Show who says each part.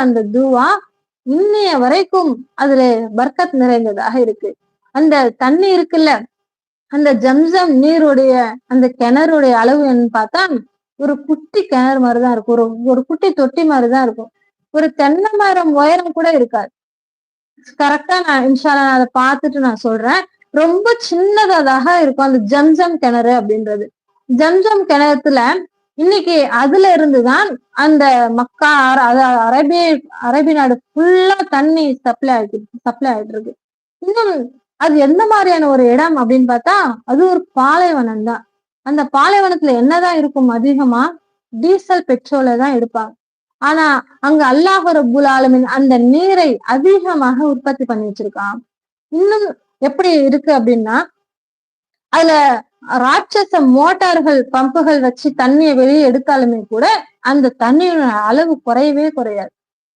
Speaker 1: அந்த துவா இன்னைய வரைக்கும் அதுல பர்க்கத் நிறைந்ததாக இருக்கு. அந்த தண்ணி இருக்குல்ல, அந்த ஜம்சம் நீருடைய அந்த கிணறுடைய அளவு என்னன்னு பார்த்தா ஒரு குட்டி கிணறு மாதிரிதான் இருக்கும். ஒரு ஒரு குட்டி தொட்டி மாதிரிதான் இருக்கும். ஒரு தென்னை மரம் உயரம் கூட இருக்காது. கரெக்டா நான் இன்ஷா அல்லாஹ் நான் அதை பார்த்துட்டு நான் சொல்றேன். ரொம்ப சின்னதாக இருக்கும் அந்த ஜம்சம் கிணறு அப்படின்றது. ஜம்சம் கிணத்துல இன்னைக்கு அதுல இருந்துதான் அந்த மக்கா அரபி அரபி நாடு ஃபுல்லா தண்ணி சப்ளை ஆயிட்டு இருக்கு. இன்னும் அது எந்த மாதிரியான ஒரு இடம் அப்படின்னு பார்த்தா அது ஒரு பாலைவனம் தான். அந்த பாலைவனத்துல என்னதான் இருக்கும்? அதிகமா டீசல் பெட்ரோலை தான் எடுப்பாங்க. ஆனா அங்க அல்லாஹ் ரப்புல் ஆலமீன் அந்த நீரை அதிகமாக உற்பத்தி பண்ணி வச்சிருக்கான். இன்னும் எப்படி இருக்கு அப்படின்னா அதுல ராட்சச மோட்டார்கள் பம்புகள் வச்சு தண்ணியை வெளியே எடுத்தாலுமே கூட அந்த தண்ணியோட அளவு குறையவே குறையாது.